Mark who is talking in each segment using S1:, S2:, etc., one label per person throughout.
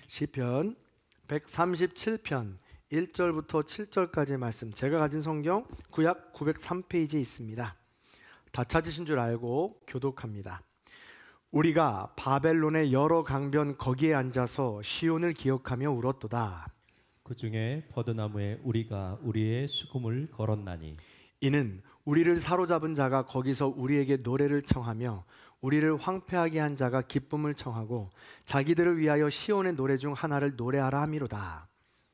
S1: 시편 137편 1절부터 7절까지의 말씀, 제가 가진 성경 구약 903페이지에 있습니다. 다 찾으신 줄 알고 교독합니다. 우리가 바벨론의 여러 강변 거기에 앉아서 시온을 기억하며 울었도다.
S2: 그 중에 버드나무에 우리가 우리의 수금을 걸었나니
S1: 이는 우리를 사로잡은 자가 거기서 우리에게 노래를 청하며 우리를 황폐하게 한 자가 기쁨을 청하고 자기들을 위하여 시온의 노래 중 하나를 노래하라 함이로다.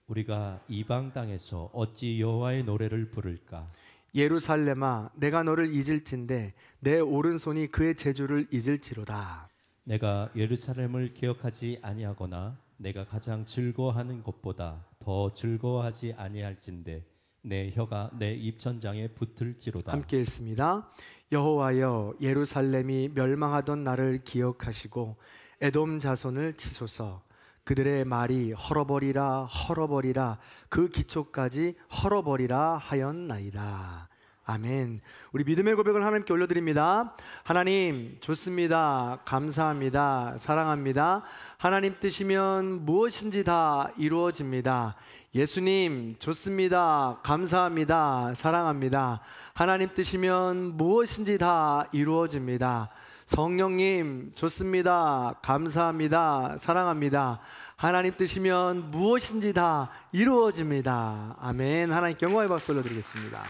S2: 우리가 이방 땅에서 어찌 여호와의 노래를 부를까?
S1: 예루살렘아, 내가 너를 잊을진데 내 오른손이 그의 재주를 잊을지로다.
S2: 내가 예루살렘을 기억하지 아니하거나 내가 가장 즐거워하는 것보다 더 즐거워하지 아니할진데 내 혀가 내 입천장에 붙을지로다.
S1: 함께 읽습니다. 여호와여, 예루살렘이 멸망하던 날을 기억하시고 에돔 자손을 치소서. 그들의 말이 헐어버리라 헐어버리라 그 기초까지 헐어버리라 하였나이다. 아멘. 우리 믿음의 고백을 하나님께 올려드립니다. 하나님 좋습니다. 감사합니다. 사랑합니다. 하나님 뜻이면 무엇인지 다 이루어집니다. 예수님 좋습니다. 감사합니다. 사랑합니다. 하나님 뜻이면 무엇인지 다 이루어집니다. 성령님 좋습니다. 감사합니다. 사랑합니다. 하나님 뜻이면 무엇인지 다 이루어집니다. 아멘. 하나님께 영광의 박수 올려드리겠습니다.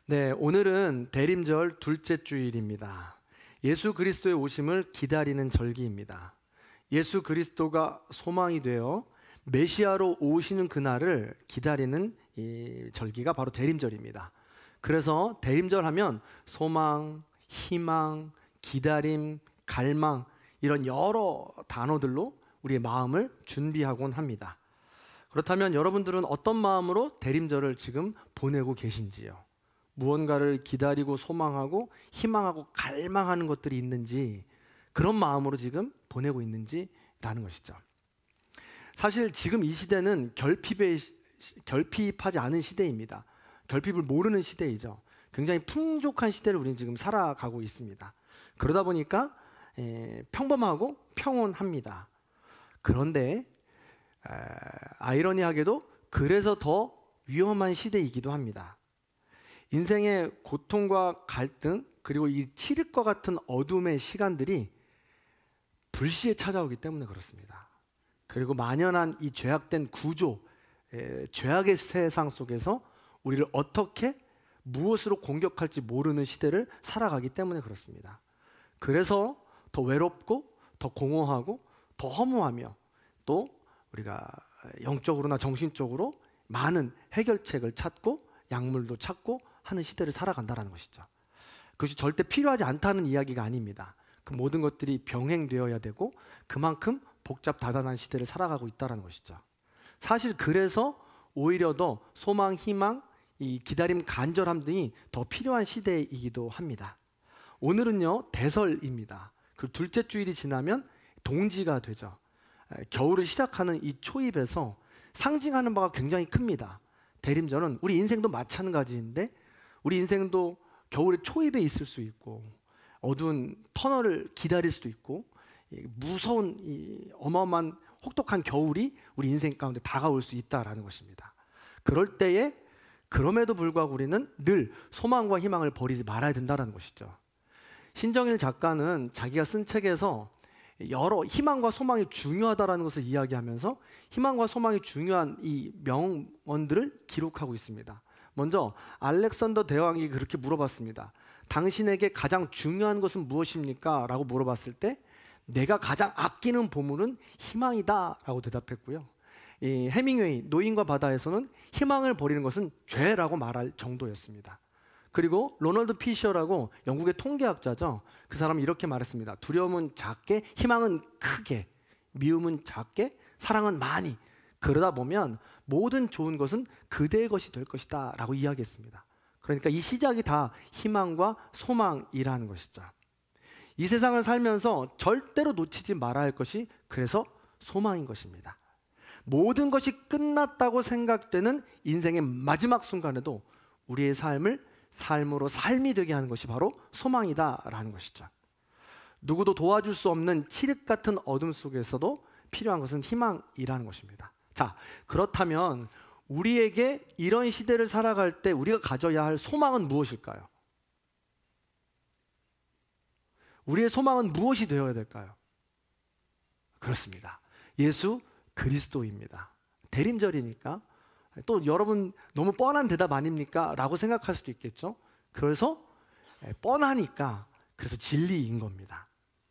S1: 네, 오늘은 대림절 둘째 주일입니다. 예수 그리스도의 오심을 기다리는 절기입니다. 예수 그리스도가 소망이 되어 메시아로 오시는 그날을 기다리는 이 절기가 바로 대림절입니다. 그래서 대림절 하면 소망, 희망, 기다림, 갈망 이런 여러 단어들로 우리의 마음을 준비하곤 합니다. 그렇다면 여러분들은 어떤 마음으로 대림절을 지금 보내고 계신지요? 무언가를 기다리고 소망하고 희망하고 갈망하는 것들이 있는지, 그런 마음으로 지금 보내고 있는지라는 것이죠. 사실 지금 이 시대는 결핍하지 않은 시대입니다. 결핍을 모르는 시대이죠. 굉장히 풍족한 시대를 우리는 지금 살아가고 있습니다. 그러다 보니까 평범하고 평온합니다. 그런데 아이러니하게도 그래서 더 위험한 시대이기도 합니다. 인생의 고통과 갈등, 그리고 이 칠흑과 같은 어둠의 시간들이 불시에 찾아오기 때문에 그렇습니다. 그리고 만연한 이 죄악된 구조, 죄악의 세상 속에서 우리를 어떻게 무엇으로 공격할지 모르는 시대를 살아가기 때문에 그렇습니다. 그래서 더 외롭고 더 공허하고 더 허무하며 또 우리가 영적으로나 정신적으로 많은 해결책을 찾고 약물도 찾고 하는 시대를 살아간다는 것이죠. 그것이 절대 필요하지 않다는 이야기가 아닙니다. 그 모든 것들이 병행되어야 되고 그만큼 복잡다단한 시대를 살아가고 있다는 것이죠. 사실 그래서 오히려 더 소망, 희망, 이 기다림, 간절함 등이 더 필요한 시대이기도 합니다. 오늘은요 대설입니다. 그 둘째 주일이 지나면 동지가 되죠. 겨울을 시작하는 이 초입에서 상징하는 바가 굉장히 큽니다. 대림절은 우리 인생도 마찬가지인데, 우리 인생도 겨울의 초입에 있을 수 있고 어두운 터널을 기다릴 수도 있고 무서운 이 어마어마한 혹독한 겨울이 우리 인생 가운데 다가올 수 있다라는 것입니다. 그럴 때에 그럼에도 불구하고 우리는 늘 소망과 희망을 버리지 말아야 된다는 것이죠. 신정일 작가는 자기가 쓴 책에서 여러 희망과 소망이 중요하다는 것을 이야기하면서 희망과 소망이 중요한 이 명언들을 기록하고 있습니다. 먼저 알렉산더 대왕이 그렇게 물어봤습니다. 당신에게 가장 중요한 것은 무엇입니까? 라고 물어봤을 때 내가 가장 아끼는 보물은 희망이다 라고 대답했고요. 이 해밍웨이 노인과 바다에서는 희망을 버리는 것은 죄라고 말할 정도였습니다. 그리고 로널드 피셔라고 영국의 통계학자죠. 그 사람은 이렇게 말했습니다. 두려움은 작게, 희망은 크게, 미움은 작게, 사랑은 많이. 그러다 보면 모든 좋은 것은 그대의 것이 될 것이다 라고 이야기했습니다. 그러니까 이 시작이 다 희망과 소망이라는 것이죠. 이 세상을 살면서 절대로 놓치지 말아야 할 것이 그래서 소망인 것입니다. 모든 것이 끝났다고 생각되는 인생의 마지막 순간에도 우리의 삶을 삶으로 삶이 되게 하는 것이 바로 소망이다라는 것이죠. 누구도 도와줄 수 없는 칠흑 같은 어둠 속에서도 필요한 것은 희망이라는 것입니다. 자, 그렇다면 우리에게 이런 시대를 살아갈 때 우리가 가져야 할 소망은 무엇일까요? 우리의 소망은 무엇이 되어야 될까요? 그렇습니다. 예수 그리스도입니다. 대림절이니까 또 여러분 너무 뻔한 대답 아닙니까? 라고 생각할 수도 있겠죠. 그래서 뻔하니까 그래서 진리인 겁니다.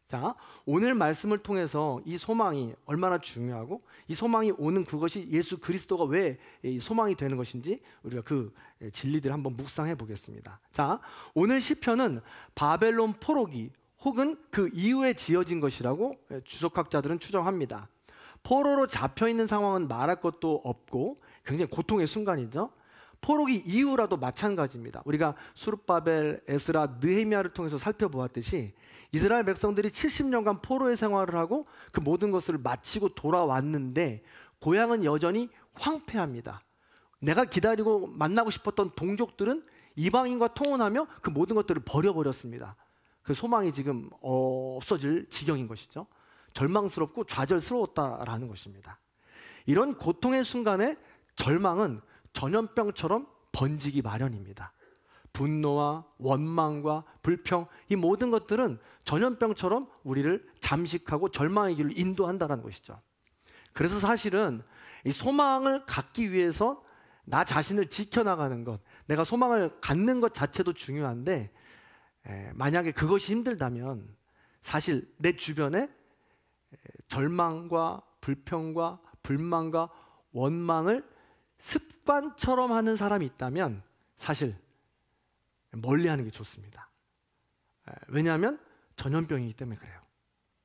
S1: 자, 오늘 말씀을 통해서 이 소망이 얼마나 중요하고 이 소망이 오는 그것이 예수 그리스도가 왜 이 소망이 되는 것인지 우리가 그 진리들을 한번 묵상해 보겠습니다. 자, 오늘 시편은 바벨론 포로기 혹은 그 이후에 지어진 것이라고 주석학자들은 추정합니다. 포로로 잡혀있는 상황은 말할 것도 없고 굉장히 고통의 순간이죠. 포로기 이후라도 마찬가지입니다. 우리가 수룹바벨, 에스라, 느헤미야를 통해서 살펴보았듯이 이스라엘 백성들이 70년간 포로의 생활을 하고 그 모든 것을 마치고 돌아왔는데 고향은 여전히 황폐합니다. 내가 기다리고 만나고 싶었던 동족들은 이방인과 통혼하며 그 모든 것들을 버려버렸습니다. 그 소망이 지금 없어질 지경인 것이죠. 절망스럽고 좌절스러웠다라는 것입니다. 이런 고통의 순간에 절망은 전염병처럼 번지기 마련입니다. 분노와 원망과 불평, 이 모든 것들은 전염병처럼 우리를 잠식하고 절망의 길로 인도한다는 것이죠. 그래서 사실은 이 소망을 갖기 위해서 나 자신을 지켜나가는 것, 내가 소망을 갖는 것 자체도 중요한데 만약에 그것이 힘들다면 사실 내 주변에 절망과 불평과 불만과 원망을 습관처럼 하는 사람이 있다면 사실 멀리하는 게 좋습니다. 왜냐하면 전염병이기 때문에 그래요.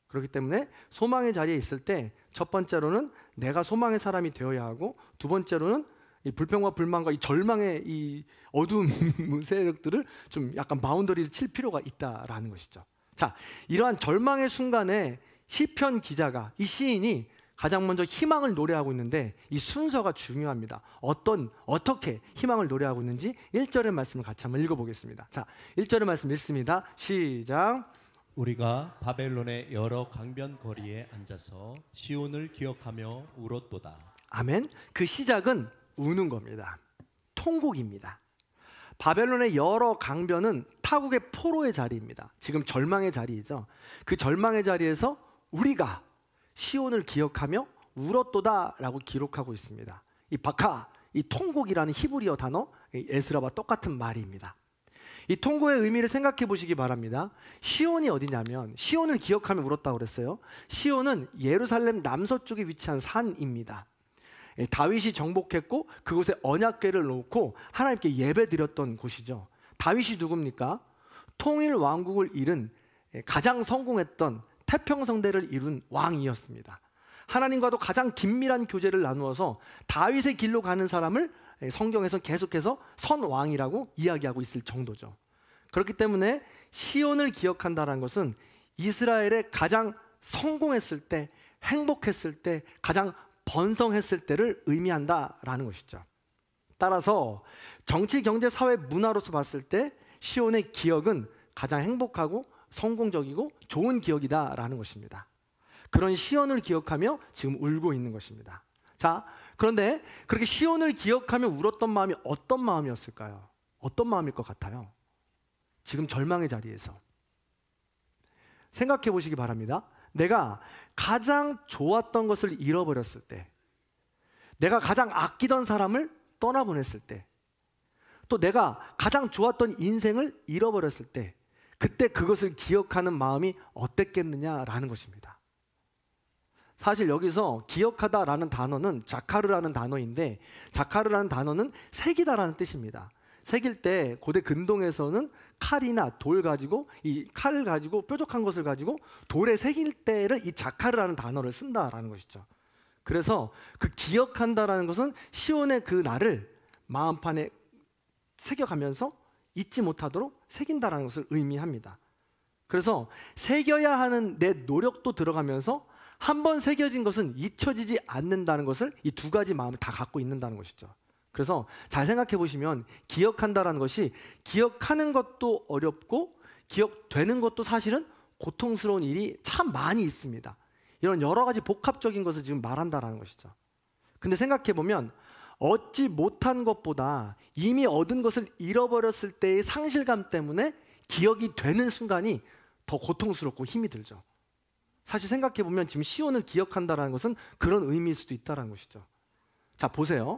S1: 그렇기 때문에 소망의 자리에 있을 때 첫 번째로는 내가 소망의 사람이 되어야 하고, 두 번째로는 이 불평과 불만과 이 절망의 이 어두운 세력들을 좀 약간 바운더리를 칠 필요가 있다라는 것이죠. 자, 이러한 절망의 순간에 시편 기자가, 이 시인이 가장 먼저 희망을 노래하고 있는데 이 순서가 중요합니다. 어떻게 희망을 노래하고 있는지 1절의 말씀을 같이 한번 읽어보겠습니다. 자, 1절의 말씀 읽습니다. 시작.
S2: 우리가 바벨론의 여러 강변 거리에 앉아서 시온을 기억하며 울었도다.
S1: 아멘. 그 시작은 우는 겁니다. 통곡입니다. 바벨론의 여러 강변은 타국의 포로의 자리입니다. 지금 절망의 자리이죠. 그 절망의 자리에서 우리가 시온을 기억하며 울었도다 라고 기록하고 있습니다. 이 바카, 이 통곡이라는 히브리어 단어, 에스라와 똑같은 말입니다. 이 통곡의 의미를 생각해 보시기 바랍니다. 시온이 어디냐면, 시온을 기억하며 울었다고 그랬어요. 시온은 예루살렘 남서쪽에 위치한 산입니다. 다윗이 정복했고 그곳에 언약궤를 놓고 하나님께 예배드렸던 곳이죠. 다윗이 누굽니까? 통일 왕국을 이룬 가장 성공했던 태평성대를 이룬 왕이었습니다. 하나님과도 가장 긴밀한 교제를 나누어서 다윗의 길로 가는 사람을 성경에서 계속해서 선왕이라고 이야기하고 있을 정도죠. 그렇기 때문에 시온을 기억한다는 것은 이스라엘의 가장 성공했을 때, 행복했을 때, 가장 번성했을 때를 의미한다라는 것이죠. 따라서 정치, 경제, 사회, 문화로서 봤을 때 시온의 기억은 가장 행복하고 성공적이고 좋은 기억이다라는 것입니다. 그런 시온을 기억하며 지금 울고 있는 것입니다. 자, 그런데 그렇게 시온을 기억하며 울었던 마음이 어떤 마음이었을까요? 어떤 마음일 것 같아요? 지금 절망의 자리에서 생각해 보시기 바랍니다. 내가 가장 좋았던 것을 잃어버렸을 때, 내가 가장 아끼던 사람을 떠나보냈을 때, 또 내가 가장 좋았던 인생을 잃어버렸을 때, 그때 그것을 기억하는 마음이 어땠겠느냐라는 것입니다. 사실 여기서 기억하다라는 단어는 자카르라는 단어인데, 자카르라는 단어는 새기다라는 뜻입니다. 새길 때 고대 근동에서는 칼이나 돌 가지고, 이 칼을 가지고 뾰족한 것을 가지고 돌에 새길 때를 이 자카르라는 단어를 쓴다라는 것이죠. 그래서 그 기억한다라는 것은 시온의 그 날을 마음판에 새겨가면서 잊지 못하도록 새긴다라는 것을 의미합니다. 그래서 새겨야 하는 내 노력도 들어가면서 한번 새겨진 것은 잊혀지지 않는다는 것을, 이 두 가지 마음을 다 갖고 있는다는 것이죠. 그래서 잘 생각해 보시면 기억한다라는 것이 기억하는 것도 어렵고 기억되는 것도 사실은 고통스러운 일이 참 많이 있습니다. 이런 여러 가지 복합적인 것을 지금 말한다라는 것이죠. 근데 생각해 보면 얻지 못한 것보다 이미 얻은 것을 잃어버렸을 때의 상실감 때문에 기억이 되는 순간이 더 고통스럽고 힘이 들죠. 사실 생각해 보면 지금 시온을 기억한다는 것은 그런 의미일 수도 있다는 것이죠. 자, 보세요.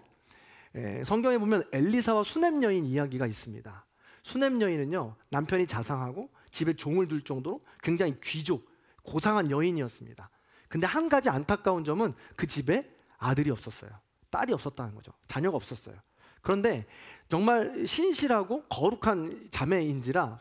S1: 성경에 보면 엘리사와 수넴 여인 이야기가 있습니다. 수넴 여인은요, 남편이 자상하고 집에 종을 둘 정도로 굉장히 귀족, 고상한 여인이었습니다. 근데 한 가지 안타까운 점은 그 집에 아들이 없었어요. 딸이 없었다는 거죠. 자녀가 없었어요. 그런데 정말 신실하고 거룩한 자매인지라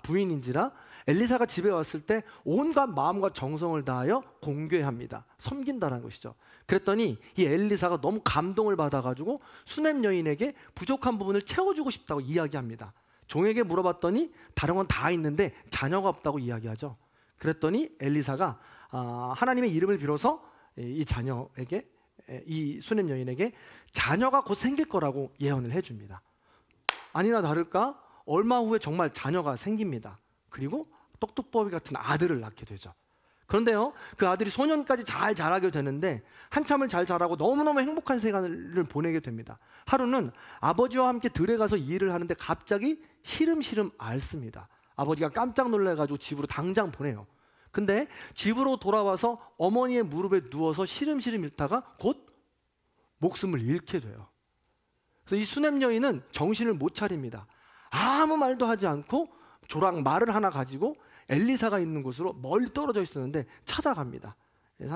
S1: 부인인지라 엘리사가 집에 왔을 때 온갖 마음과 정성을 다하여 공궤합니다. 섬긴다는 것이죠. 그랬더니 이 엘리사가 너무 감동을 받아가지고 수넴 여인에게 부족한 부분을 채워주고 싶다고 이야기합니다. 종에게 물어봤더니 다른 건 다 있는데 자녀가 없다고 이야기하죠. 그랬더니 엘리사가 하나님의 이름을 빌어서 이 자녀에게, 이 수넴 여인에게 자녀가 곧 생길 거라고 예언을 해줍니다. 아니나 다를까 얼마 후에 정말 자녀가 생깁니다. 그리고 떡두꺼비 같은 아들을 낳게 되죠. 그런데요, 그 아들이 소년까지 잘 자라게 되는데 한참을 잘 자라고 너무너무 행복한 시간을 보내게 됩니다. 하루는 아버지와 함께 들에 가서 일을 하는데 갑자기 시름시름 앓습니다. 아버지가 깜짝 놀라가지고 집으로 당장 보내요. 근데 집으로 돌아와서 어머니의 무릎에 누워서 시름시름 앓다가 곧 목숨을 잃게 돼요. 그래서 이 수넴 여인은 정신을 못 차립니다. 아무 말도 하지 않고 조랑 말을 하나 가지고 엘리사가 있는 곳으로 멀리 떨어져 있었는데 찾아갑니다.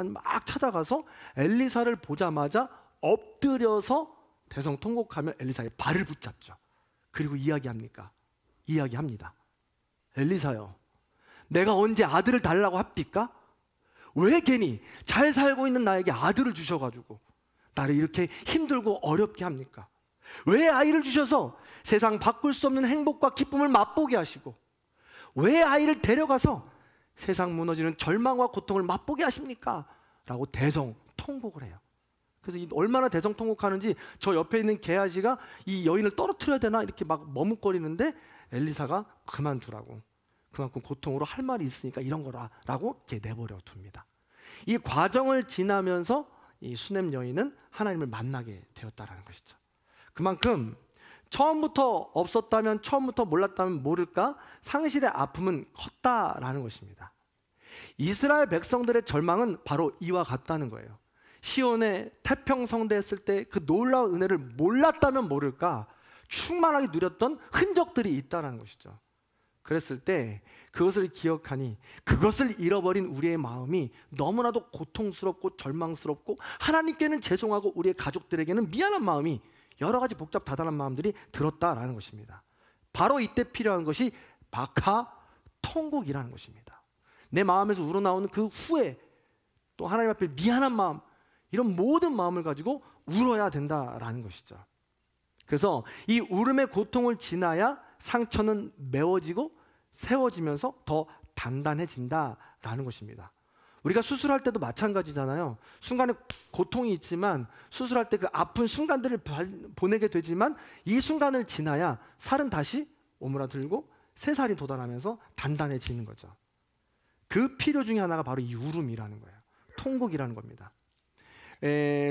S1: 막 찾아가서 엘리사를 보자마자 엎드려서 대성통곡하며 엘리사의 발을 붙잡죠. 그리고 이야기합니다. 엘리사요, 내가 언제 아들을 달라고 합니까? 왜 괜히 잘 살고 있는 나에게 아들을 주셔가지고 나를 이렇게 힘들고 어렵게 합니까? 왜 아이를 주셔서 세상 바꿀 수 없는 행복과 기쁨을 맛보게 하시고 왜 아이를 데려가서 세상 무너지는 절망과 고통을 맛보게 하십니까? 라고 대성통곡을 해요. 그래서 얼마나 대성통곡하는지 저 옆에 있는 게하시가 이 여인을 떨어뜨려야 되나 이렇게 막 머뭇거리는데 엘리사가 그만두라고, 그만큼 고통으로 할 말이 있으니까 이런 거라라고 이렇게 내버려 둡니다. 이 과정을 지나면서 이 수넴 여인은 하나님을 만나게 되었다라는 것이죠. 그만큼 처음부터 없었다면, 처음부터 몰랐다면 모를까 상실의 아픔은 컸다라는 것입니다. 이스라엘 백성들의 절망은 바로 이와 같다는 거예요. 시온에 태평성대했을 때 그 놀라운 은혜를 몰랐다면 모를까 충만하게 누렸던 흔적들이 있다는 것이죠. 그랬을 때 그것을 기억하니 그것을 잃어버린 우리의 마음이 너무나도 고통스럽고 절망스럽고 하나님께는 죄송하고 우리의 가족들에게는 미안한 마음이 여러 가지 복잡 다단한 마음들이 들었다라는 것입니다. 바로 이때 필요한 것이 박하 통곡이라는 것입니다. 내 마음에서 우러나오는 그 후회, 또 하나님 앞에 미안한 마음, 이런 모든 마음을 가지고 울어야 된다라는 것이죠. 그래서 이 울음의 고통을 지나야 상처는 메워지고 세워지면서 더 단단해진다라는 것입니다. 우리가 수술할 때도 마찬가지잖아요. 순간에 고통이 있지만 수술할 때 그 아픈 순간들을 보내게 되지만 이 순간을 지나야 살은 다시 오므라들고 새 살이 돋아나면서 단단해지는 거죠. 그 필요 중에 하나가 바로 이 울음이라는 거예요. 통곡이라는 겁니다.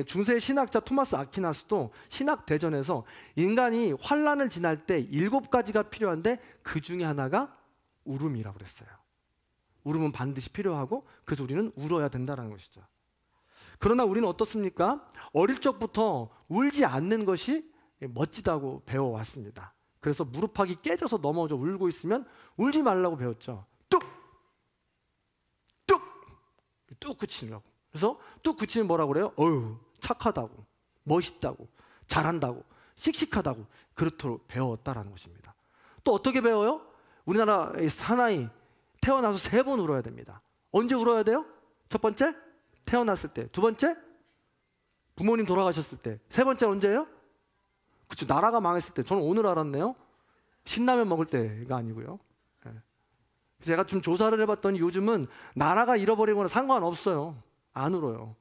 S1: 중세 신학자 토마스 아퀴나스도 신학 대전에서 인간이 환난을 지날 때 7가지가 필요한데 그 중에 하나가 울음이라고 그랬어요. 울음은 반드시 필요하고 그래서 우리는 울어야 된다는 것이죠. 그러나 우리는 어떻습니까? 어릴 적부터 울지 않는 것이 멋지다고 배워왔습니다. 그래서 무릎팍이 깨져서 넘어져 울고 있으면 울지 말라고 배웠죠. 뚝 그치려고. 그래서 뚝 그치면 뭐라고 그래요? 어휴, 착하다고, 멋있다고, 잘한다고, 씩씩하다고 그렇도록 배웠다라는 것입니다. 또 어떻게 배워요? 우리나라 사나이 태어나서 3번 울어야 됩니다. 언제 울어야 돼요? 첫 번째, 태어났을 때. 두 번째, 부모님 돌아가셨을 때. 세 번째 언제예요? 그쵸, 나라가 망했을 때. 저는 오늘 알았네요. 신라면 먹을 때가 아니고요. 제가 좀 조사를 해봤더니 요즘은 나라가 잃어버린 거나 상관없어요. 안 울어요.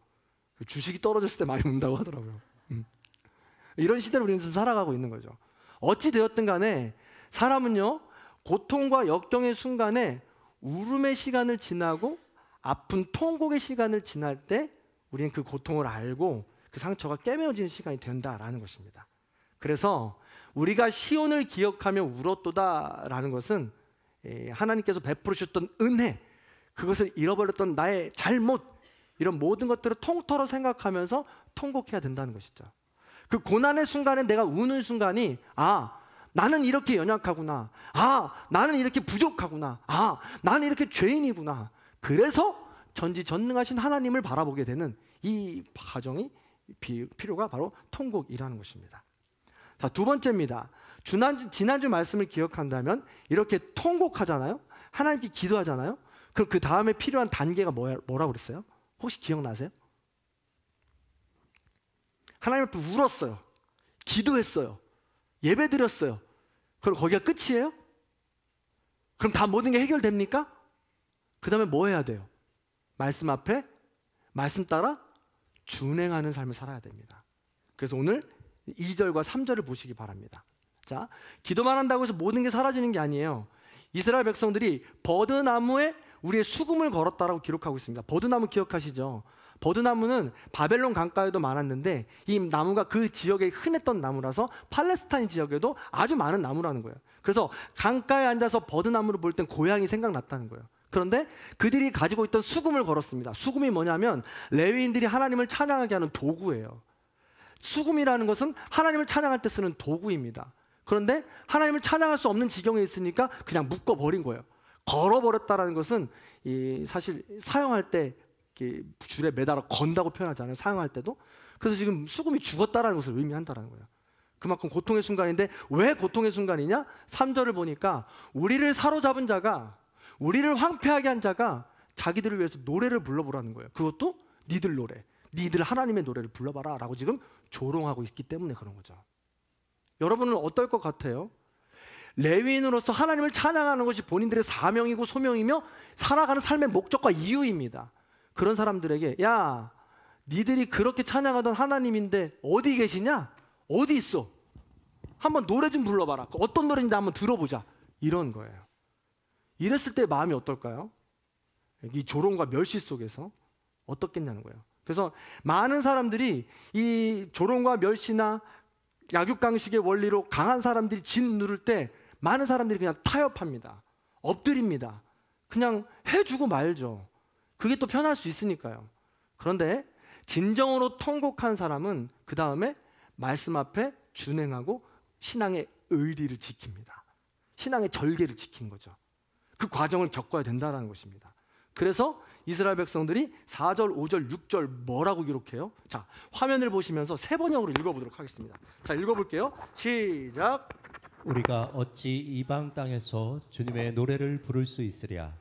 S1: 주식이 떨어졌을 때 많이 운다고 하더라고요. 이런 시대를 우리는 지금 살아가고 있는 거죠. 어찌 되었든 간에 사람은요, 고통과 역경의 순간에 울음의 시간을 지나고 아픈 통곡의 시간을 지날 때 우리는 그 고통을 알고 그 상처가 깨매어지는 시간이 된다라는 것입니다. 그래서 우리가 시온을 기억하며 울었도다라는 것은 하나님께서 베풀으셨던 은혜, 그것을 잃어버렸던 나의 잘못, 이런 모든 것들을 통틀어 생각하면서 통곡해야 된다는 것이죠. 그 고난의 순간에 내가 우는 순간이 나는 이렇게 연약하구나, 나는 이렇게 부족하구나, 나는 이렇게 죄인이구나, 그래서 전지전능하신 하나님을 바라보게 되는 이 과정이 필요가 바로 통곡이라는 것입니다. 자, 두 번째입니다. 지난주 말씀을 기억한다면 이렇게 통곡하잖아요. 하나님께 기도하잖아요. 그럼 그 다음에 필요한 단계가 뭐라고 그랬어요? 혹시 기억나세요? 하나님 앞에 울었어요. 기도했어요. 예배드렸어요. 그럼 거기가 끝이에요? 그럼 다 모든 게 해결됩니까? 그 다음에 뭐 해야 돼요? 말씀 앞에 말씀 따라 준행하는 삶을 살아야 됩니다. 그래서 오늘 2절과 3절을 보시기 바랍니다. 자, 기도만 한다고 해서 모든 게 사라지는 게 아니에요. 이스라엘 백성들이 버드나무에 우리의 수금을 걸었다라고 기록하고 있습니다. 버드나무 기억하시죠? 버드나무는 바벨론 강가에도 많았는데 이 나무가 그 지역에 흔했던 나무라서 팔레스타인 지역에도 아주 많은 나무라는 거예요. 그래서 강가에 앉아서 버드나무를 볼 땐 고향이 생각났다는 거예요. 그런데 그들이 가지고 있던 수금을 걸었습니다. 수금이 뭐냐면 레위인들이 하나님을 찬양하게 하는 도구예요. 수금이라는 것은 하나님을 찬양할 때 쓰는 도구입니다. 그런데 하나님을 찬양할 수 없는 지경에 있으니까 그냥 묶어버린 거예요. 걸어버렸다는 것은 사실 사용할 때 줄에 매달아 건다고 표현하잖아요. 사용할 때도. 그래서 지금 수금이 죽었다는 것을 의미한다는 거예요. 그만큼 고통의 순간인데 왜 고통의 순간이냐? 3절을 보니까 우리를 사로잡은 자가, 우리를 황폐하게 한 자가 자기들을 위해서 노래를 불러보라는 거예요. 그것도 니들 노래, 니들 하나님의 노래를 불러봐라 라고 지금 조롱하고 있기 때문에 그런 거죠. 여러분은 어떨 것 같아요? 레위인으로서 하나님을 찬양하는 것이 본인들의 사명이고 소명이며 살아가는 삶의 목적과 이유입니다. 그런 사람들에게 야, 니들이 그렇게 찬양하던 하나님인데 어디 계시냐? 어디 있어? 한번 노래 좀 불러봐라. 어떤 노래인지 한번 들어보자. 이런 거예요. 이랬을 때 마음이 어떨까요? 이 조롱과 멸시 속에서 어떻겠냐는 거예요. 그래서 많은 사람들이 이 조롱과 멸시나 약육강식의 원리로 강한 사람들이 진 누를 때 많은 사람들이 그냥 타협합니다. 엎드립니다. 그냥 해주고 말죠. 그게 또 편할 수 있으니까요. 그런데 진정으로 통곡한 사람은 그 다음에 말씀 앞에 준행하고 신앙의 의리를 지킵니다. 신앙의 절개를 지키는 거죠. 그 과정을 겪어야 된다는 것입니다. 그래서 이스라엘 백성들이 4절, 5절, 6절 뭐라고 기록해요? 자, 화면을 보시면서 세 번역으로 읽어보도록 하겠습니다. 자, 읽어볼게요. 시작.
S2: 우리가 어찌 이방 땅에서 주님의 노래를 부를 수 있으랴.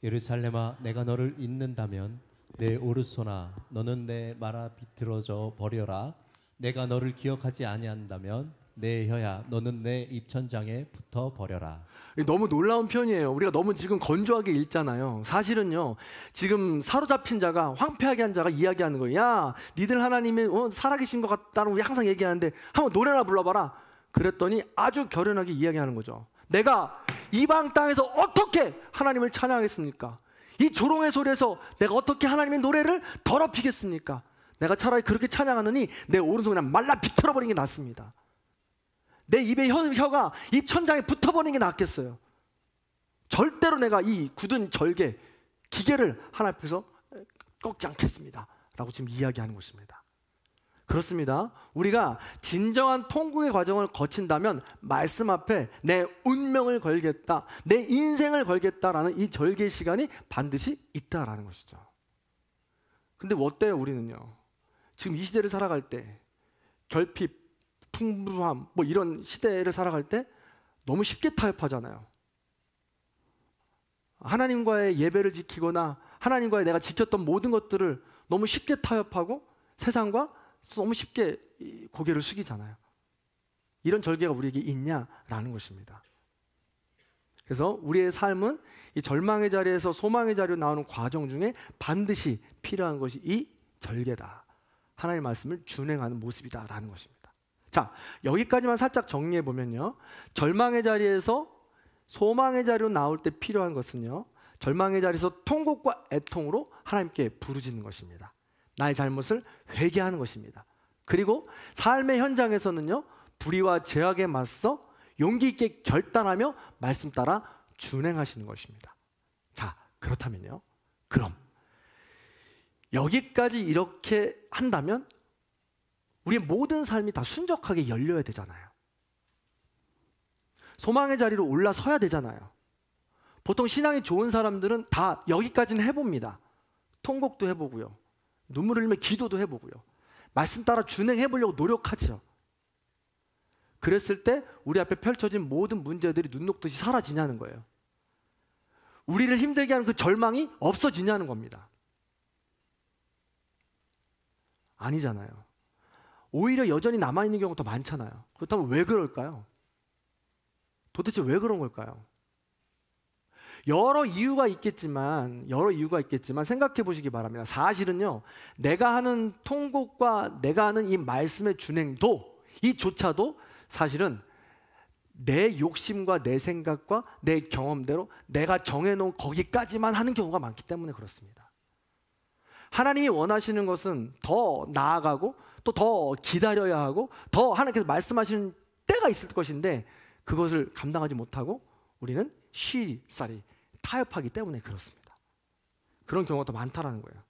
S2: 예루살렘아, 내가 너를 잊는다면 내 오르소나 너는 내 말아 비틀어져 버려라. 내가 너를 기억하지 아니한다면 내 혀야 너는 내 입천장에 붙어 버려라.
S1: 너무 놀라운 표현이에요. 우리가 너무 지금 건조하게 읽잖아요. 사실은요, 지금 사로잡힌 자가, 황폐하게 한 자가 이야기하는 거예요. 야, 니들 하나님이 살아계신 것 같다고 우리 항상 얘기하는데 한번 노래나 불러봐라. 그랬더니 아주 결연하게 이야기하는 거죠. 내가 이방 땅에서 어떻게 하나님을 찬양하겠습니까? 이 조롱의 소리에서 내가 어떻게 하나님의 노래를 더럽히겠습니까? 내가 차라리 그렇게 찬양하느니 내 오른손 그냥 말라 비틀어버리는 게 낫습니다. 내 입에 혀가 입 천장에 붙어버리는 게 낫겠어요. 절대로 내가 이 굳은 절개, 기계를 하나님 앞에서 꺾지 않겠습니다 라고 지금 이야기하는 것입니다. 그렇습니다. 우리가 진정한 통곡의 과정을 거친다면 말씀 앞에 내 운명을 걸겠다, 내 인생을 걸겠다라는 이 절개 시간이 반드시 있다라는 것이죠. 근데 어때요? 우리는요, 지금 이 시대를 살아갈 때 결핍, 풍부함 뭐 이런 시대를 살아갈 때 너무 쉽게 타협하잖아요. 하나님과의 예배를 지키거나 하나님과의 내가 지켰던 모든 것들을 너무 쉽게 타협하고 세상과 너무 쉽게 고개를 숙이잖아요. 이런 절개가 우리에게 있냐라는 것입니다. 그래서 우리의 삶은 이 절망의 자리에서 소망의 자리로 나오는 과정 중에 반드시 필요한 것이 이 절개다. 하나님의 말씀을 준행하는 모습이다라는 것입니다. 자, 여기까지만 살짝 정리해 보면요, 절망의 자리에서 소망의 자리로 나올 때 필요한 것은요, 절망의 자리에서 통곡과 애통으로 하나님께 부르짖는 것입니다. 나의 잘못을 회개하는 것입니다. 그리고 삶의 현장에서는요, 불의와 죄악에 맞서 용기 있게 결단하며 말씀 따라 준행하시는 것입니다. 자, 그렇다면요, 그럼 여기까지 이렇게 한다면 우리의 모든 삶이 다 순적하게 열려야 되잖아요. 소망의 자리로 올라서야 되잖아요. 보통 신앙이 좋은 사람들은 다 여기까지는 해봅니다. 통곡도 해보고요, 눈물을 흘리며 기도도 해보고요, 말씀 따라 준행해보려고 노력하죠. 그랬을 때 우리 앞에 펼쳐진 모든 문제들이 눈 녹듯이 사라지냐는 거예요. 우리를 힘들게 하는 그 절망이 없어지냐는 겁니다. 아니잖아요. 오히려 여전히 남아있는 경우가 더 많잖아요. 그렇다면 왜 그럴까요? 도대체 왜 그런 걸까요? 여러 이유가 있겠지만 생각해 보시기 바랍니다. 사실은요, 내가 하는 통곡과 내가 하는 이 말씀의 준행도, 이조차도 사실은 내 욕심과 내 생각과 내 경험대로 내가 정해놓은 거기까지만 하는 경우가 많기 때문에 그렇습니다. 하나님이 원하시는 것은 더 나아가고 또 더 기다려야 하고 더 하나님께서 말씀하시는 때가 있을 것인데, 그것을 감당하지 못하고 우리는 쉬살이 타협하기 때문에 그렇습니다. 그런 경우가 더 많다라는 거예요.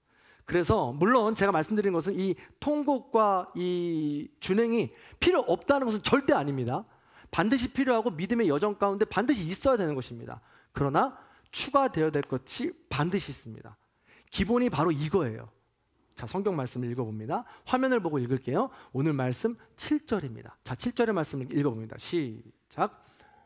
S1: 그래서 물론 제가 말씀드린 것은 이 통곡과 이 준행이 필요 없다는 것은 절대 아닙니다. 반드시 필요하고 믿음의 여정 가운데 반드시 있어야 되는 것입니다. 그러나 추가되어야 될 것이 반드시 있습니다. 기본이 바로 이거예요. 자, 성경 말씀을 읽어봅니다. 화면을 보고 읽을게요. 오늘 말씀 7절입니다. 자, 7절의 말씀을 읽어봅니다. 시작.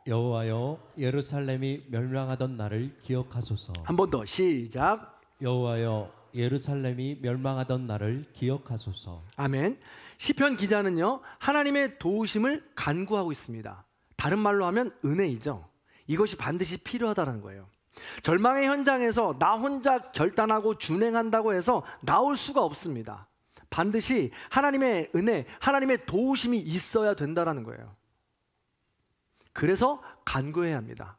S2: 여호와여, 예루살렘이 멸망하던 날을 기억하소서.
S1: 한 번 더 시작.
S2: 여호와여, 예루살렘이 멸망하던 날을 기억하소서.
S1: 아멘. 시편 기자는요, 하나님의 도우심을 간구하고 있습니다. 다른 말로 하면 은혜이죠. 이것이 반드시 필요하다는 거예요. 절망의 현장에서 나 혼자 결단하고 준행한다고 해서 나올 수가 없습니다. 반드시 하나님의 은혜, 하나님의 도우심이 있어야 된다는 거예요. 그래서 간구해야 합니다.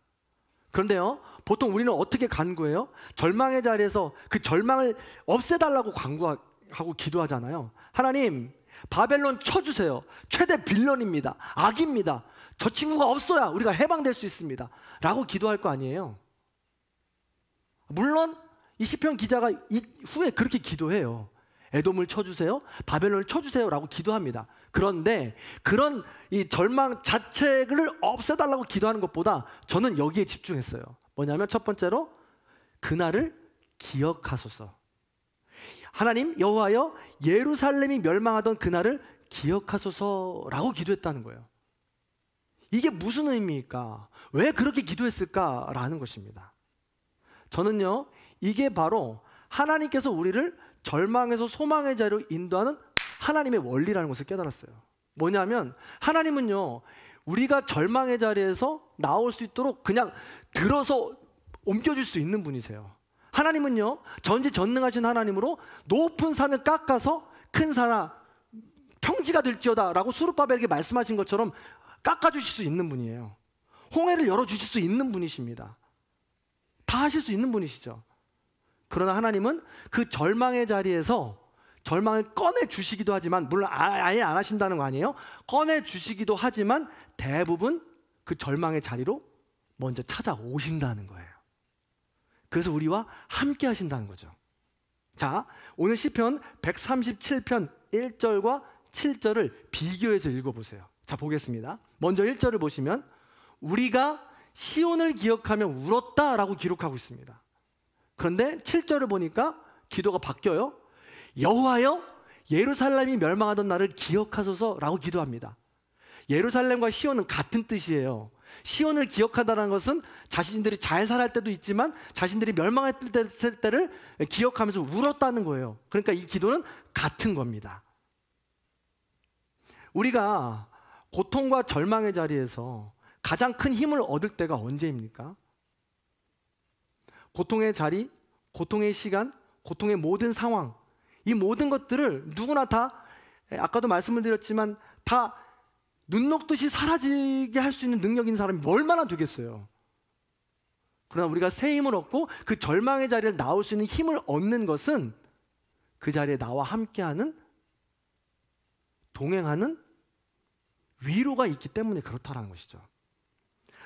S1: 그런데요, 보통 우리는 어떻게 간구해요? 절망의 자리에서 그 절망을 없애달라고 간구하고 기도하잖아요. 하나님, 바벨론 쳐주세요. 최대 빌런입니다. 악입니다. 저 친구가 없어야 우리가 해방될 수 있습니다. 라고 기도할 거 아니에요. 물론 이 시편 기자가 이후에 그렇게 기도해요. 에돔을 쳐주세요, 바벨론을 쳐주세요 라고 기도합니다. 그런데 그런 이 절망 자체를 없애달라고 기도하는 것보다 저는 여기에 집중했어요. 뭐냐면 첫 번째로 그날을 기억하소서. 하나님 여호와여, 예루살렘이 멸망하던 그날을 기억하소서라고 기도했다는 거예요. 이게 무슨 의미일까? 왜 그렇게 기도했을까라는 것입니다. 저는요, 이게 바로 하나님께서 우리를 절망에서 소망의 자리로 인도하는 하나님의 원리라는 것을 깨달았어요. 뭐냐면 하나님은요, 우리가 절망의 자리에서 나올 수 있도록 그냥 들어서 옮겨줄 수 있는 분이세요. 하나님은요, 전지전능하신 하나님으로 높은 산을 깎아서 큰 산아 평지가 될지어다 라고 수르바벨에게 말씀하신 것처럼 깎아주실 수 있는 분이에요. 홍해를 열어주실 수 있는 분이십니다. 다 하실 수 있는 분이시죠. 그러나 하나님은 그 절망의 자리에서 절망을 꺼내주시기도 하지만, 물론 아예 안 하신다는 거 아니에요. 꺼내주시기도 하지만 대부분 그 절망의 자리로 먼저 찾아오신다는 거예요. 그래서 우리와 함께 하신다는 거죠. 자, 오늘 시편 137편 1절과 7절을 비교해서 읽어보세요. 자, 보겠습니다. 먼저 1절을 보시면 우리가 시온을 기억하며 울었다라고 기록하고 있습니다. 그런데 7절을 보니까 기도가 바뀌어요. 여호와여, 예루살렘이 멸망하던 날을 기억하소서라고 기도합니다. 예루살렘과 시온은 같은 뜻이에요. 시온을 기억한다는 것은 자신들이 잘 살할 때도 있지만 자신들이 멸망했을 때를 기억하면서 울었다는 거예요. 그러니까 이 기도는 같은 겁니다. 우리가 고통과 절망의 자리에서 가장 큰 힘을 얻을 때가 언제입니까? 고통의 자리, 고통의 시간, 고통의 모든 상황, 이 모든 것들을 누구나 다, 아까도 말씀을 드렸지만 다 눈 녹듯이 사라지게 할 수 있는 능력 있는 사람이 얼마나 되겠어요. 그러나 우리가 새 힘을 얻고 그 절망의 자리를 나올 수 있는 힘을 얻는 것은 그 자리에 나와 함께하는, 동행하는 위로가 있기 때문에 그렇다는 것이죠.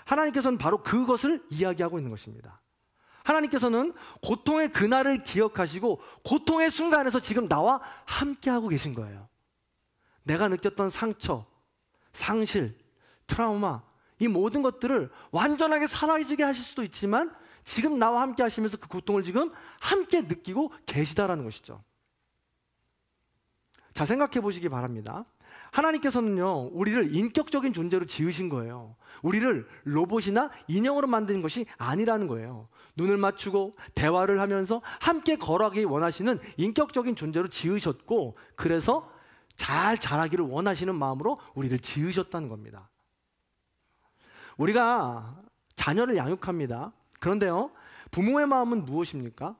S1: 하나님께서는 바로 그것을 이야기하고 있는 것입니다. 하나님께서는 고통의 그날을 기억하시고 고통의 순간에서 지금 나와 함께하고 계신 거예요. 내가 느꼈던 상처, 상실, 트라우마, 이 모든 것들을 완전하게 사라지게 하실 수도 있지만 지금 나와 함께 하시면서 그 고통을 지금 함께 느끼고 계시다라는 것이죠. 자, 생각해 보시기 바랍니다. 하나님께서는요, 우리를 인격적인 존재로 지으신 거예요. 우리를 로봇이나 인형으로 만드는 것이 아니라는 거예요. 눈을 맞추고 대화를 하면서 함께 걸어가기 원하시는 인격적인 존재로 지으셨고, 그래서 잘 자라기를 원하시는 마음으로 우리를 지으셨다는 겁니다. 우리가 자녀를 양육합니다. 그런데요, 부모의 마음은 무엇입니까?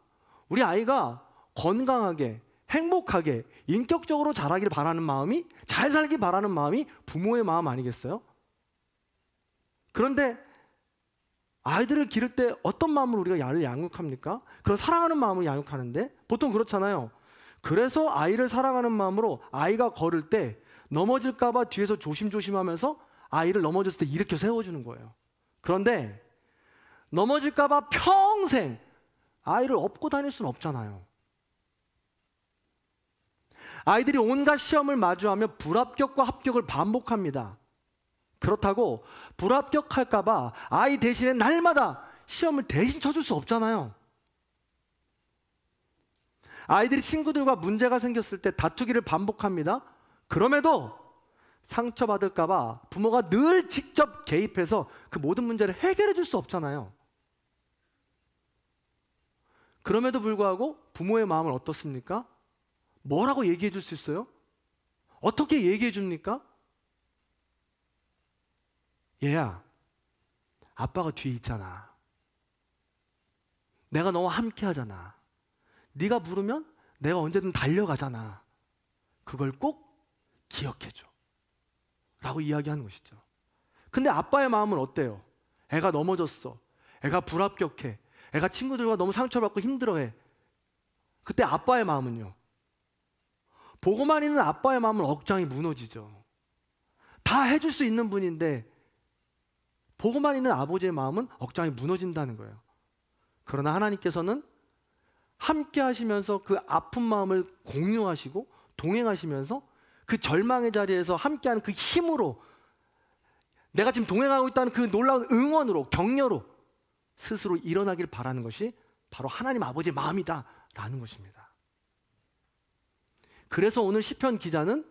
S1: 우리 아이가 건강하게, 행복하게, 인격적으로 자라길 바라는 마음이, 잘 살길 바라는 마음이 부모의 마음 아니겠어요? 그런데 아이들을 기를 때 어떤 마음으로 우리가 아이를 양육합니까? 그런 사랑하는 마음을 양육하는데 보통 그렇잖아요. 그래서 아이를 사랑하는 마음으로 아이가 걸을 때 넘어질까 봐 뒤에서 조심조심하면서 아이를 넘어졌을 때 일으켜 세워주는 거예요. 그런데 넘어질까 봐 평생 아이를 업고 다닐 수는 없잖아요. 아이들이 온갖 시험을 마주하며 불합격과 합격을 반복합니다. 그렇다고 불합격할까 봐 아이 대신에 날마다 시험을 대신 쳐줄 수 없잖아요. 아이들이 친구들과 문제가 생겼을 때 다투기를 반복합니다. 그럼에도 상처받을까 봐 부모가 늘 직접 개입해서 그 모든 문제를 해결해 줄 수 없잖아요. 그럼에도 불구하고 부모의 마음은 어떻습니까? 뭐라고 얘기해 줄 수 있어요? 어떻게 얘기해 줍니까? 얘야, 아빠가 뒤에 있잖아. 내가 너와 함께 하잖아. 네가 부르면 내가 언제든 달려가잖아. 그걸 꼭 기억해줘 라고 이야기하는 것이죠. 근데 아빠의 마음은 어때요? 애가 넘어졌어. 애가 불합격해. 애가 친구들과 너무 상처받고 힘들어해. 그때 아빠의 마음은요? 보고만 있는 아빠의 마음은 억장이 무너지죠. 다 해줄 수 있는 분인데 보고만 있는 아버지의 마음은 억장이 무너진다는 거예요. 그러나 하나님께서는 함께 하시면서 그 아픈 마음을 공유하시고 동행하시면서 그 절망의 자리에서 함께하는 그 힘으로, 내가 지금 동행하고 있다는 그 놀라운 응원으로, 격려로 스스로 일어나길 바라는 것이 바로 하나님 아버지의 마음이다라는 것입니다. 그래서 오늘 시편 기자는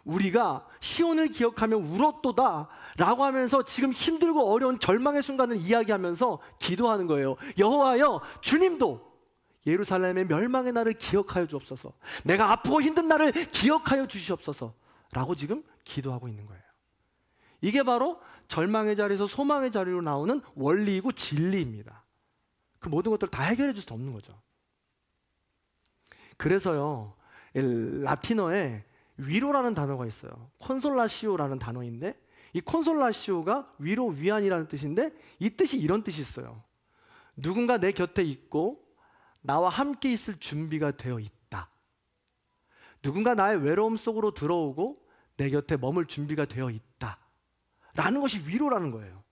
S1: 우리가 시온을 기억하며 울었도다 라고 하면서 지금 힘들고 어려운 절망의 순간을 이야기하면서 기도하는 거예요. 여호와여, 주님도 예루살렘의 멸망의 날을 기억하여 주옵소서. 내가 아프고 힘든 날을 기억하여 주시옵소서 라고 지금 기도하고 있는 거예요. 이게 바로 절망의 자리에서 소망의 자리로 나오는 원리이고 진리입니다. 그 모든 것들을 다 해결해 줄 수 없는 거죠. 그래서요, 라틴어에 위로라는 단어가 있어요. 콘솔라시오라는 단어인데, 이 콘솔라시오가 위로, 위안이라는 뜻인데, 이 뜻이 이런 뜻이 있어요. 누군가 내 곁에 있고 나와 함께 있을 준비가 되어 있다. 누군가 나의 외로움 속으로 들어오고 내 곁에 머물 준비가 되어 있다 라는 것이 위로라는 거예요.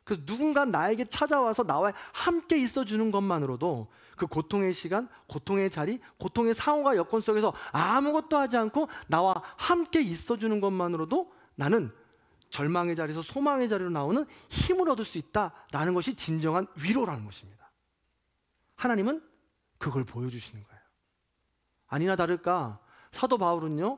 S1: 그래서 누군가 나에게 찾아와서 나와 함께 있어주는 것만으로도 그 고통의 시간, 고통의 자리, 고통의 상황과 여건 속에서 아무것도 하지 않고 나와 함께 있어주는 것만으로도 나는 절망의 자리에서 소망의 자리로 나오는 힘을 얻을 수 있다라는 것이 진정한 위로라는 것입니다. 하나님은 그걸 보여주시는 거예요. 아니나 다를까 사도 바울은요,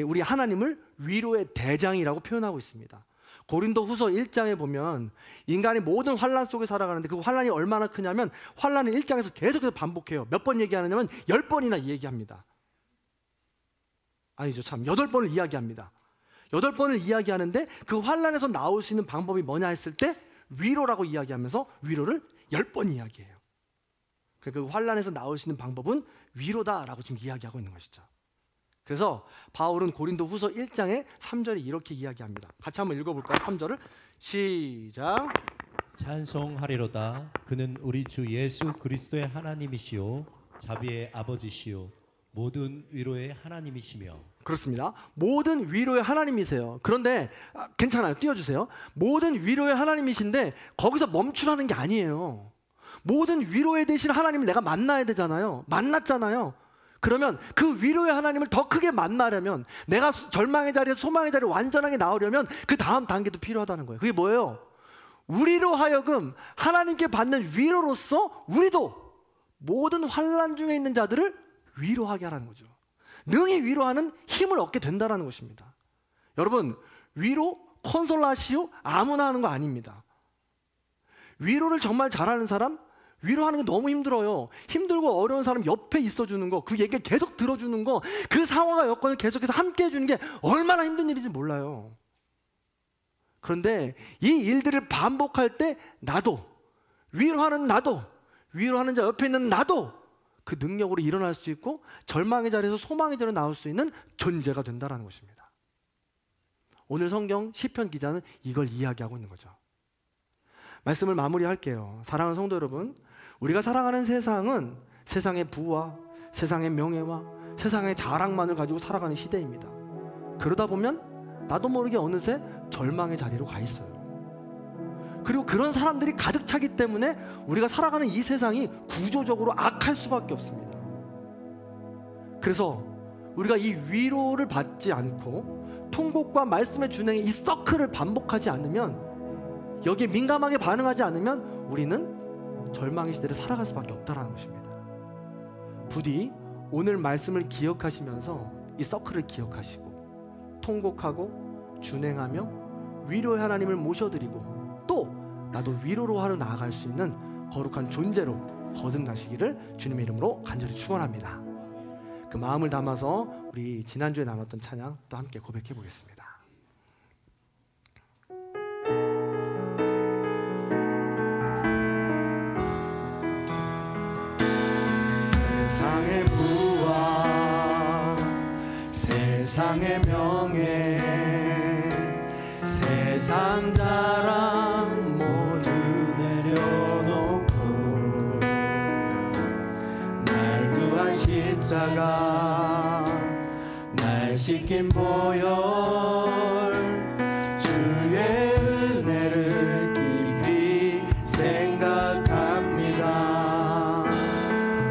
S1: 우리 하나님을 위로의 대장이라고 표현하고 있습니다. 고린도 후서 1장에 보면 인간이 모든 환난 속에 살아가는데 그 환난이 얼마나 크냐면 환난은 1장에서 계속해서 반복해요. 몇 번 얘기하느냐면 10번이나 얘기합니다. 아니죠, 참 8번을 이야기합니다. 8번을 이야기하는데 그 환난에서 나올 수 있는 방법이 뭐냐 했을 때 위로라고 이야기하면서 위로를 10번 이야기해요. 그 환난에서 나올 수 있는 방법은 위로다라고 지금 이야기하고 있는 것이죠. 그래서 바울은 고린도 후서 1장의 3절에 이렇게 이야기합니다. 같이 한번 읽어볼까요? 3절을 시작.
S2: 찬송하리로다. 그는 우리 주 예수 그리스도의 하나님이시요 자비의 아버지시요 모든 위로의 하나님이시며.
S1: 그렇습니다. 모든 위로의 하나님이세요. 그런데 괜찮아요. 띄워주세요. 모든 위로의 하나님이신데 거기서 멈추라는 게 아니에요. 모든 위로에 대신 하나님을 내가 만나야 되잖아요. 만났잖아요. 그러면 그 위로의 하나님을 더 크게 만나려면, 내가 절망의 자리에서 소망의 자리에 완전하게 나오려면 그 다음 단계도 필요하다는 거예요. 그게 뭐예요? 우리로 하여금 하나님께 받는 위로로서 우리도 모든 환난 중에 있는 자들을 위로하게 하라는 거죠. 능히 위로하는 힘을 얻게 된다는 것입니다. 여러분, 위로, 콘솔라시오 아무나 하는 거 아닙니다. 위로를 정말 잘하는 사람, 위로하는 게 너무 힘들어요. 힘들고 어려운 사람 옆에 있어주는 거, 그 얘기를 계속 들어주는 거, 그 상황과 여건을 계속해서 함께 해주는 게 얼마나 힘든 일인지 몰라요. 그런데 이 일들을 반복할 때 나도, 위로하는 나도, 위로하는 자 옆에 있는 나도 그 능력으로 일어날 수 있고 절망의 자리에서 소망의 자리로 나올 수 있는 존재가 된다는 것입니다. 오늘 성경 시편 기자는 이걸 이야기하고 있는 거죠. 말씀을 마무리할게요. 사랑하는 성도 여러분, 우리가 살아가는 세상은 세상의 부와 세상의 명예와 세상의 자랑만을 가지고 살아가는 시대입니다. 그러다 보면 나도 모르게 어느새 절망의 자리로 가 있어요. 그리고 그런 사람들이 가득 차기 때문에 우리가 살아가는 이 세상이 구조적으로 악할 수밖에 없습니다. 그래서 우리가 이 위로를 받지 않고 통곡과 말씀의 준행의 이 서클을 반복하지 않으면, 여기에 민감하게 반응하지 않으면 우리는 절망의 시대를 살아갈 수밖에 없다는 것입니다. 부디 오늘 말씀을 기억하시면서 이 서클을 기억하시고 통곡하고 준행하며 위로의 하나님을 모셔드리고 또 나도 위로로 하러 나아갈 수 있는 거룩한 존재로 거듭나시기를 주님의 이름으로 간절히 축원합니다. 그 마음을 담아서 우리 지난주에 나눴던 찬양 또 함께 고백해 보겠습니다. 세상의 부와 세상의 명예, 세상 자랑 모두 내려놓고 날 구한 십자가, 날 씻긴 보혈, 주의 은혜를 깊이 생각합니다.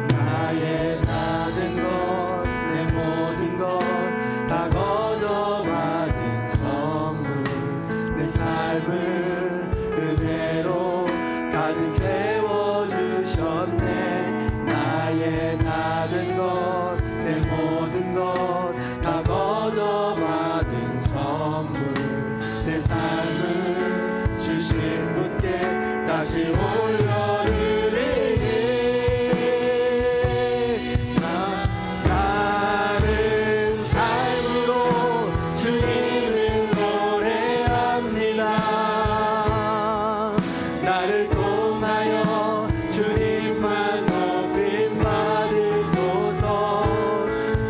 S1: 나의 받은 것, 내 모든 것 다 거저받은 선물, 내 삶을 은혜로 가득 채워주셨네. 나의 받은 것, 내 모든 것 다 거저받은 선물, 내 삶을 주신 분께 다시 올려드리니 나는 삶으로 주님을 노래합니다. 나를 통하여 주님만 높임 받으소서.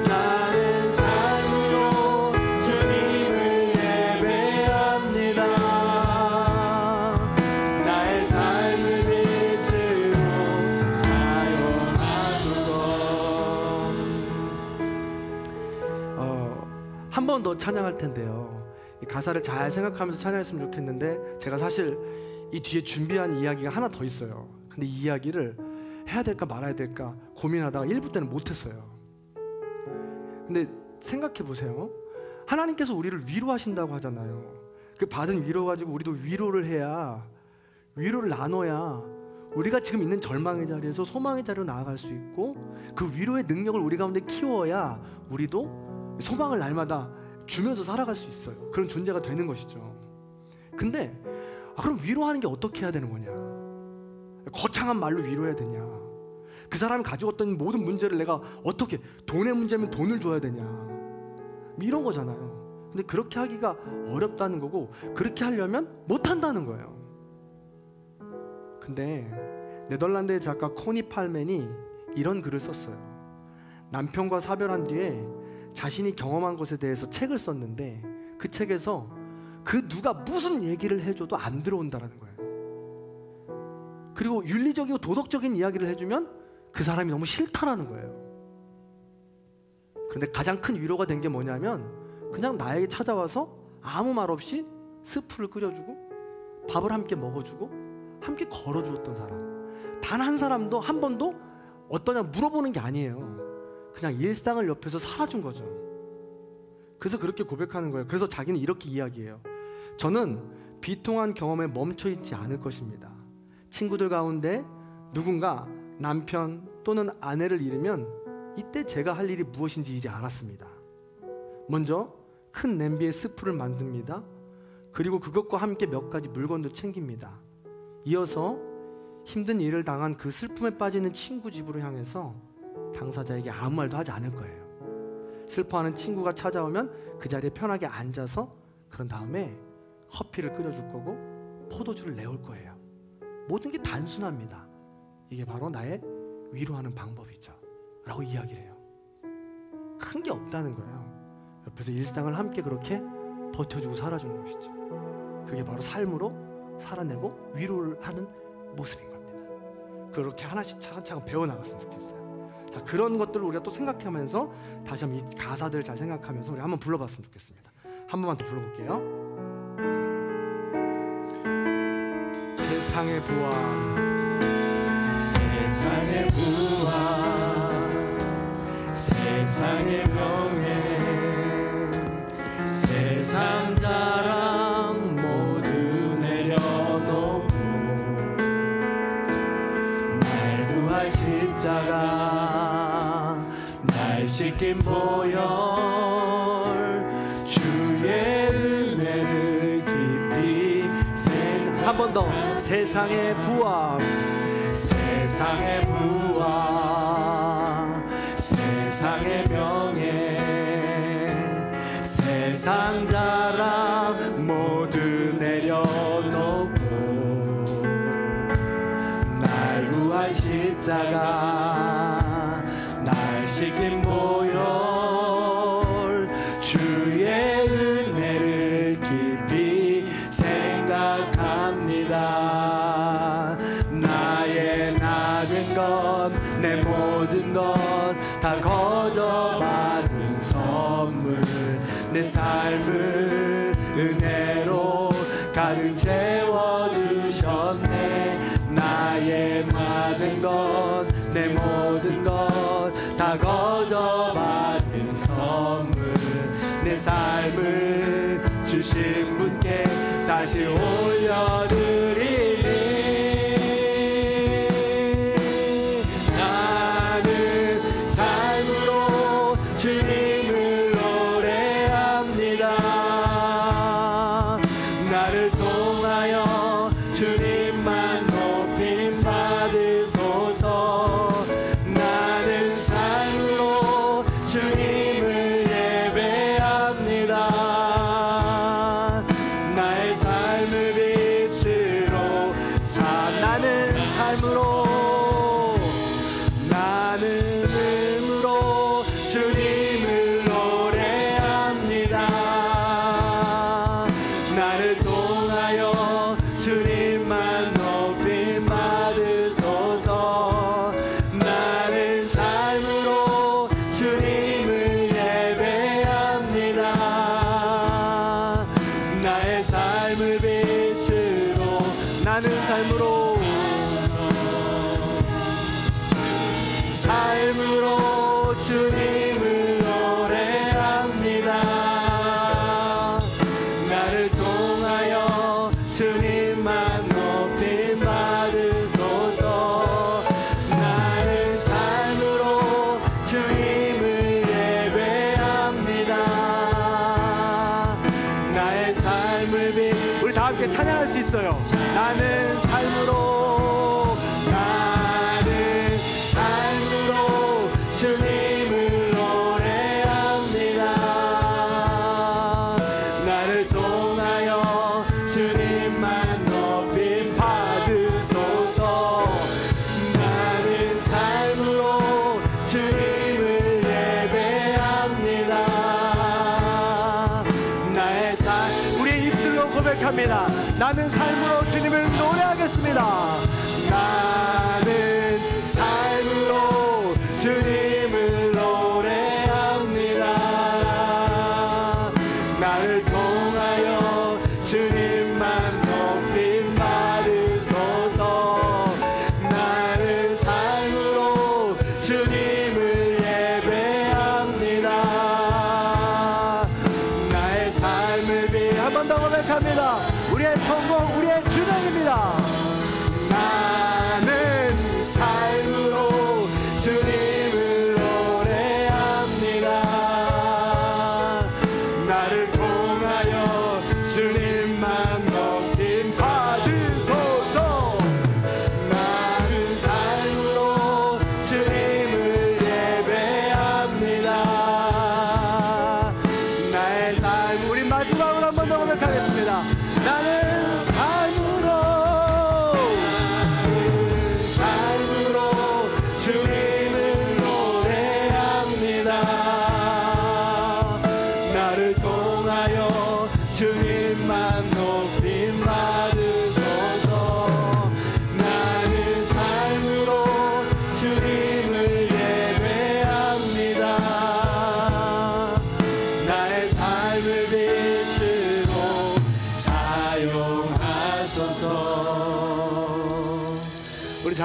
S1: 나는 삶으로 주님을 예배합니다. 나의 삶을 빛으로 사용하소서. 한 번 더 찬양할 텐데요, 이 가사를 잘 생각하면서 찬양했으면 좋겠는데, 제가 사실 이 뒤에 준비한 이야기가 하나 더 있어요. 근데 이 이야기를 해야 될까 말아야 될까 고민하다가 1부 때는 못했어요. 근데 생각해 보세요. 하나님께서 우리를 위로하신다고 하잖아요. 그 받은 위로 가지고 우리도 위로를 해야, 위로를 나눠야 우리가 지금 있는 절망의 자리에서 소망의 자리로 나아갈 수 있고, 그 위로의 능력을 우리 가운데 키워야 우리도 소망을 날마다 주면서 살아갈 수 있어요. 그런 존재가 되는 것이죠. 근데 그럼 위로하는 게 어떻게 해야 되는 거냐? 거창한 말로 위로해야 되냐? 그 사람이 가지고 있던 모든 문제를 내가 어떻게, 돈의 문제면 돈을 줘야 되냐? 이런 거잖아요. 근데 그렇게 하기가 어렵다는 거고, 그렇게 하려면 못한다는 거예요. 근데 네덜란드의 작가 코니 팔맨이 이런 글을 썼어요. 남편과 사별한 뒤에 자신이 경험한 것에 대해서 책을 썼는데, 그 책에서 그 누가 무슨 얘기를 해줘도 안 들어온다라는 거예요. 그리고 윤리적이고 도덕적인 이야기를 해주면 그 사람이 너무 싫다라는 거예요. 그런데 가장 큰 위로가 된 게 뭐냐면 그냥 나에게 찾아와서 아무 말 없이 스프를 끓여주고 밥을 함께 먹어주고 함께 걸어주었던 사람, 단 한 사람도 한 번도 어떠냐 물어보는 게 아니에요. 그냥 일상을 옆에서 살아준 거죠. 그래서 그렇게 고백하는 거예요. 그래서 자기는 이렇게 이야기해요. 저는 비통한 경험에 멈춰있지 않을 것입니다. 친구들 가운데 누군가 남편 또는 아내를 잃으면 이때 제가 할 일이 무엇인지 이제 알았습니다. 먼저 큰 냄비에 스프를 만듭니다. 그리고 그것과 함께 몇 가지 물건도 챙깁니다. 이어서 힘든 일을 당한 그 슬픔에 빠지는 친구 집으로 향해서 당사자에게 아무 말도 하지 않을 거예요. 슬퍼하는 친구가 찾아오면 그 자리에 편하게 앉아서 그런 다음에 커피를 끓여줄 거고 포도주를 내올 거예요. 모든 게 단순합니다. 이게 바로 나의 위로하는 방법이죠 라고 이야기를 해요. 큰 게 없다는 거예요. 옆에서 일상을 함께 그렇게 버텨주고 살아주는 것이죠. 그게 바로 삶으로 살아내고 위로를 하는 모습인 겁니다. 그렇게 하나씩 차근차근 배워나갔으면 좋겠어요. 자, 그런 것들을 우리가 또 생각하면서 다시 한번 이 가사들 잘 생각하면서 우리 한번 불러봤으면 좋겠습니다. 한 번만 더 불러볼게요. 세상의 부와
S2: 세상의 부와 세상의 명예 세상 자랑 모두 내려놓고 날 구할 십자가 날 씻긴 보혈 주의 은혜를 깊이
S1: 한 번 더 세상의 부와
S2: 세상의 부와 세상의 명예 세상 자랑 모두 내려놓고 날 구할 십자가 날 씻긴 보혈 주의 은혜를 깊이 생각합니다. 나의 나된 것 내 모든 것 다 거저 받은 선물 내 삶을 은혜로 가득 채워주셨네. 나의 나된 것 내 모든 것 다 거저 받은 선물 내 삶을 주신 분께 다시 올려드리리. 나는 삶으로 주님을 노래합니다. 나를 통하여 주님만 높임 받으소서. 나는 삶으로 주님을 예배합니다. 나의 삶을 빛으로 나는 삶으로 나는 음으로 주님을 노래합니다. 나를 통하여 주님만 높임 받으소서. 나는 삶으로 주님을 예배합니다. 나의 삶을 빛으로 나는 삶으로 주님을 노래합니다. 나를 통하여 주님만 높임 받으소서. 나는 삶으로 주님을 예배합니다. 나의 삶을 빛 우리 다 함께 찬양할 수 있어요. 나는 삶으로 나는 삶으로 주님을 노래합니다. 나를 통하여 주님만 높임 받으소서. 나는 삶으로 주님을 예배합니다. 나의 삶 우리 입술로 고백합니다. 나는 삶으로 주님을 노래하겠습니다.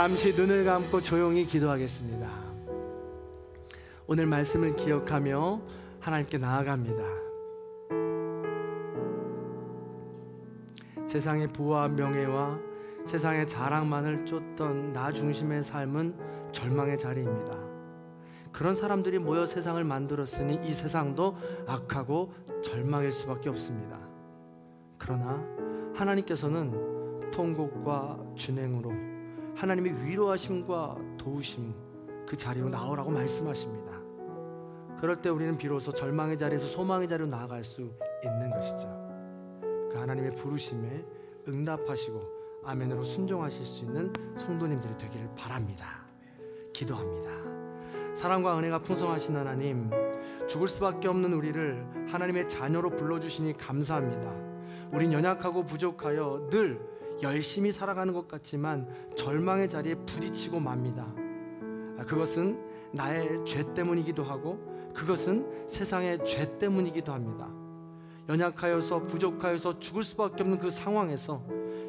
S1: 잠시 눈을 감고 조용히 기도하겠습니다. 오늘 말씀을 기억하며 하나님께 나아갑니다. 세상의 부와 명예와 세상의 자랑만을 쫓던 나 중심의 삶은 절망의 자리입니다. 그런 사람들이 모여 세상을 만들었으니 이 세상도 악하고 절망일 수밖에 없습니다. 그러나 하나님께서는 통곡과 준행으로 하나님의 위로하심과 도우심 그 자리로 나오라고 말씀하십니다. 그럴 때 우리는 비로소 절망의 자리에서 소망의 자리로 나아갈 수 있는 것이죠. 그 하나님의 부르심에 응답하시고 아멘으로 순종하실 수 있는 성도님들이 되기를 바랍니다. 기도합니다. 사랑과 은혜가 풍성하신 하나님, 죽을 수밖에 없는 우리를 하나님의 자녀로 불러주시니 감사합니다. 우린 연약하고 부족하여 늘 열심히 살아가는 것 같지만 절망의 자리에 부딪히고 맙니다. 그것은 나의 죄 때문이기도 하고 그것은 세상의 죄 때문이기도 합니다. 연약하여서 부족하여서 죽을 수밖에 없는 그 상황에서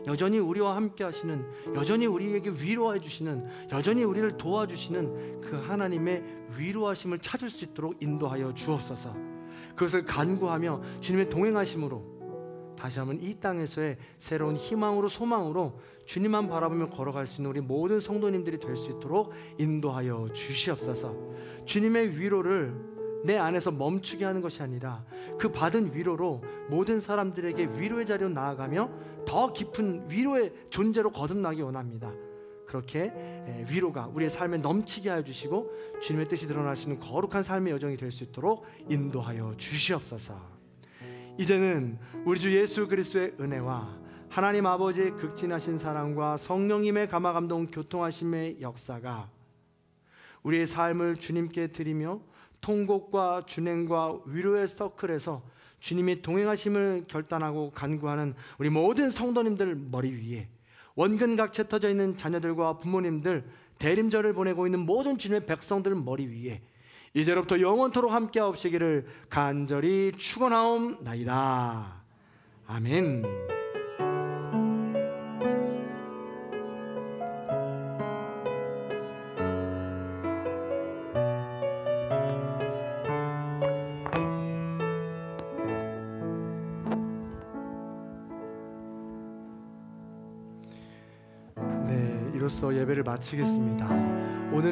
S1: 여전히 우리와 함께 하시는, 여전히 우리에게 위로해 주시는, 여전히 우리를 도와주시는 그 하나님의 위로하심을 찾을 수 있도록 인도하여 주옵소서. 그것을 간구하며 주님의 동행하심으로 다시 한번 이 땅에서의 새로운 희망으로 소망으로 주님만 바라보며 걸어갈 수 있는 우리 모든 성도님들이 될 수 있도록 인도하여 주시옵소서. 주님의 위로를 내 안에서 멈추게 하는 것이 아니라 그 받은 위로로 모든 사람들에게 위로의 자리로 나아가며 더 깊은 위로의 존재로 거듭나기 원합니다. 그렇게 위로가 우리의 삶에 넘치게 하여 주시고 주님의 뜻이 드러날 수 있는 거룩한 삶의 여정이 될 수 있도록 인도하여 주시옵소서. 이제는 우리 주 예수 그리스도의 은혜와 하나님 아버지의 극진하신 사랑과 성령님의 감화감동 교통하심의 역사가 우리의 삶을 주님께 드리며 통곡과 준행과 위로의 서클에서 주님이 동행하심을 결단하고 간구하는 우리 모든 성도님들 머리 위에, 원근각체 터져 있는 자녀들과 부모님들, 대림절을 보내고 있는 모든 주님의 백성들 머리 위에 이제로부터 영원토록 함께하옵시기를 간절히 축원하옵나이다. 아멘. 이로써 예배를 마치겠습니다. 오늘